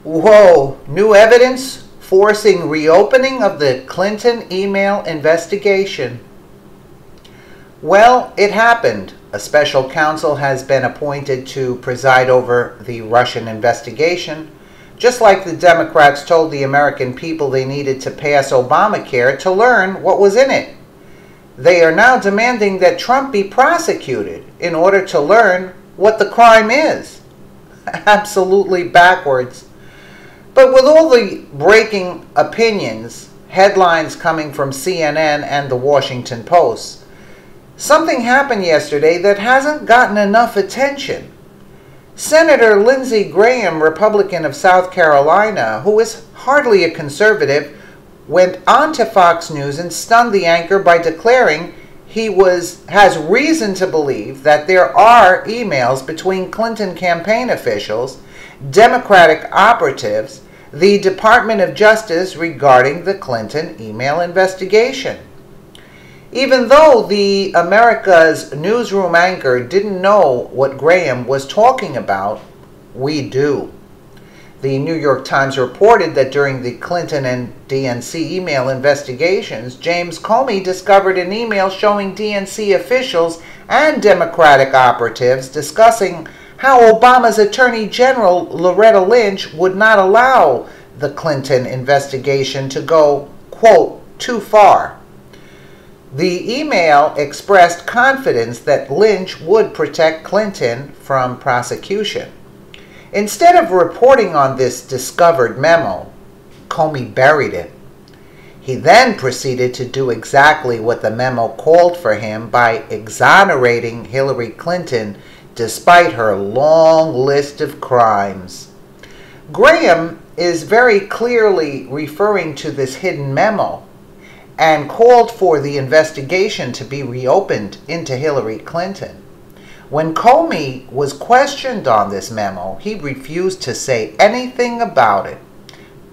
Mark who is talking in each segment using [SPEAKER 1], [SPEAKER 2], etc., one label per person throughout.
[SPEAKER 1] Whoa, new evidence forcing reopening of the Clinton email investigation. Well, it happened. A special counsel has been appointed to preside over the Russian investigation, just like the Democrats told the American people they needed to pass Obamacare to learn what was in it. They are now demanding that Trump be prosecuted in order to learn what the crime is. Absolutely backwards. But with all the breaking opinions, headlines coming from CNN and the Washington Post, something happened yesterday that hasn't gotten enough attention. Senator Lindsay Graham, Republican of South Carolina, who is hardly a conservative, went on to Fox News and stunned the anchor by declaring he has reason to believe that there are emails between Clinton campaign officials, Democratic operatives, the Department of Justice regarding the Clinton email investigation. Even though the America's newsroom anchor didn't know what Graham was talking about, we do. The New York Times reported that during the Clinton and DNC email investigations, James Comey discovered an email showing DNC officials and Democratic operatives discussing how Obama's Attorney General Loretta Lynch would not allow the Clinton investigation to go, quote, too far. The email expressed confidence that Lynch would protect Clinton from prosecution. Instead of reporting on this discovered memo, Comey buried it. He then proceeded to do exactly what the memo called for him by exonerating Hillary Clinton despite her long list of crimes. Graham is very clearly referring to this hidden memo and called for the investigation to be reopened into Hillary Clinton. When Comey was questioned on this memo, he refused to say anything about it.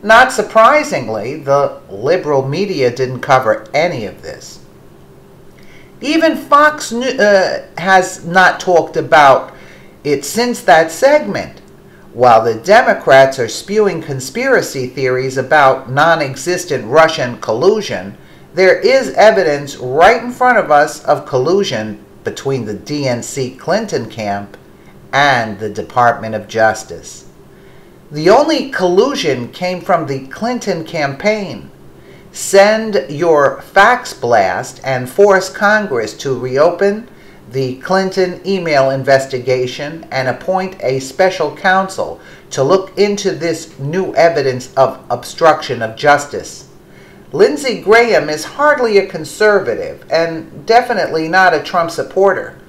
[SPEAKER 1] Not surprisingly, the liberal media didn't cover any of this. Even Fox News has not talked about it since that segment. While the Democrats are spewing conspiracy theories about non-existent Russian collusion, there is evidence right in front of us of collusion between the DNC Clinton camp and the Department of Justice. The only collusion came from the Clinton campaign. Send your fax blast and force Congress to reopen the Clinton email investigation and appoint a special counsel to look into this new evidence of obstruction of justice. Lindsey Graham is hardly a conservative and definitely not a Trump supporter,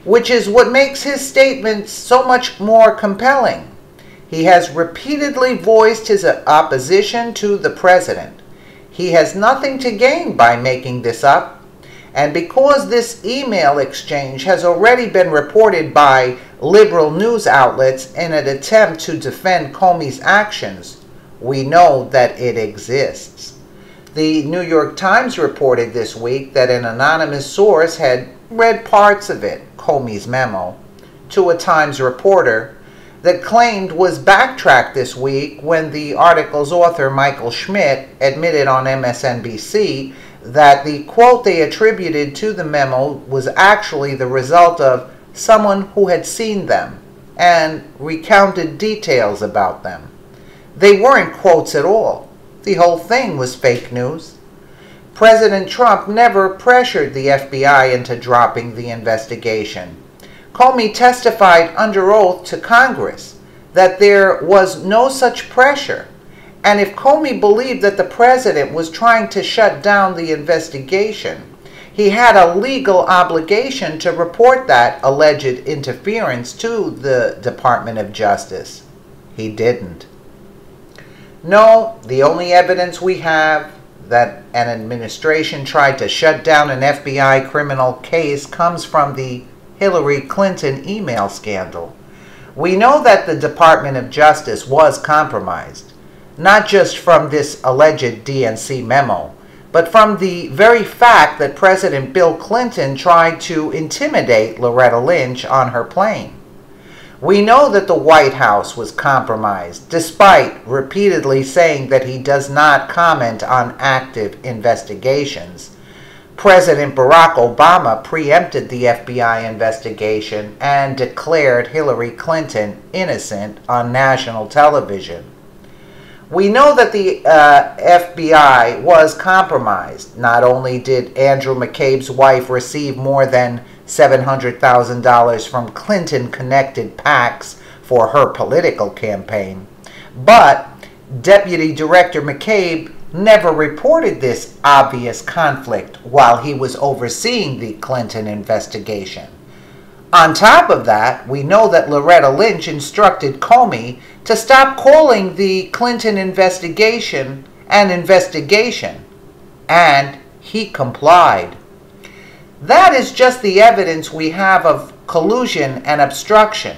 [SPEAKER 1] which is what makes his statements so much more compelling. He has repeatedly voiced his opposition to the president. He has nothing to gain by making this up, and because this email exchange has already been reported by liberal news outlets in an attempt to defend Comey's actions, we know that it exists. The New York Times reported this week that an anonymous source had read parts of it, Comey's memo, to a Times reporter that claimed was backtracked this week when the article's author, Michael Schmidt, admitted on MSNBC that the quote they attributed to the memo was actually the result of someone who had seen them and recounted details about them. They weren't quotes at all. The whole thing was fake news. President Trump never pressured the FBI into dropping the investigation. Comey testified under oath to Congress that there was no such pressure, and if Comey believed that the president was trying to shut down the investigation, he had a legal obligation to report that alleged interference to the Department of Justice. He didn't. No, the only evidence we have that an administration tried to shut down an FBI criminal case comes from the Hillary Clinton email scandal. We know that the Department of Justice was compromised, not just from this alleged DNC memo, but from the very fact that President Bill Clinton tried to intimidate Loretta Lynch on her plane. We know that the White House was compromised, despite repeatedly saying that he does not comment on active investigations. President Barack Obama preempted the FBI investigation and declared Hillary Clinton innocent on national television. We know that the FBI was compromised. Not only did Andrew McCabe's wife receive more than $700,000 from Clinton-connected PACs for her political campaign, but Deputy Director McCabe never reported this obvious conflict while he was overseeing the Clinton investigation. On top of that, we know that Loretta Lynch instructed Comey to stop calling the Clinton investigation an investigation, and he complied. That is just the evidence we have of collusion and obstruction.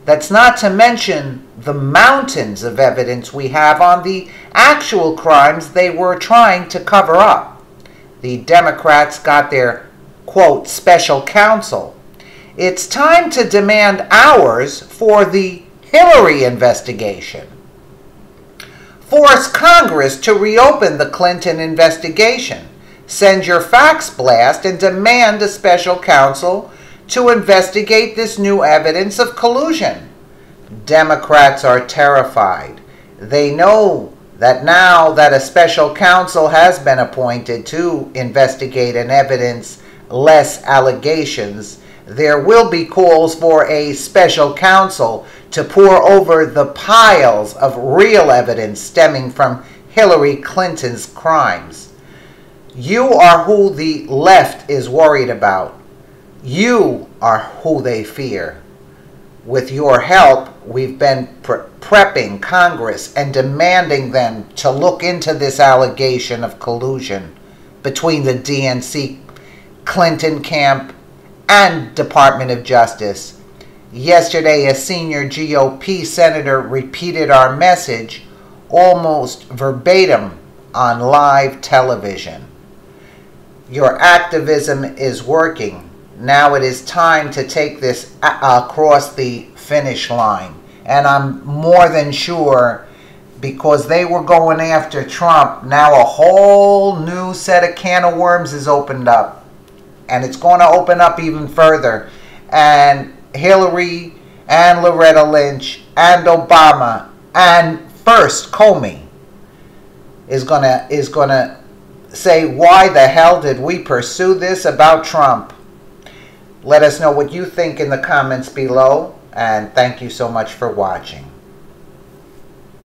[SPEAKER 1] That's not to mention the mountains of evidence we have on the actual crimes they were trying to cover up. The Democrats got their, quote, special counsel. It's time to demand ours for the Hillary investigation. Force Congress to reopen the Clinton investigation. Send your fax blast and demand a special counsel to investigate this new evidence of collusion. Democrats are terrified. They know that now that a special counsel has been appointed to investigate and evidence less allegations, there will be calls for a special counsel to pour over the piles of real evidence stemming from Hillary Clinton's crimes. You are who the left is worried about. You are who they fear. With your help, we've been prepping Congress and demanding them to look into this allegation of collusion between the DNC, Clinton camp, and Department of Justice. Yesterday, a senior GOP senator repeated our message almost verbatim on live television. Your activism is working. Now it is time to take this across the finish line. And I'm more than sure, because they were going after Trump, now a whole new set of can of worms is opened up. And it's going to open up even further. And Hillary and Loretta Lynch and Obama and first Comey is gonna say, why the hell did we pursue this about Trump? Let us know what you think in the comments below, and thank you so much for watching.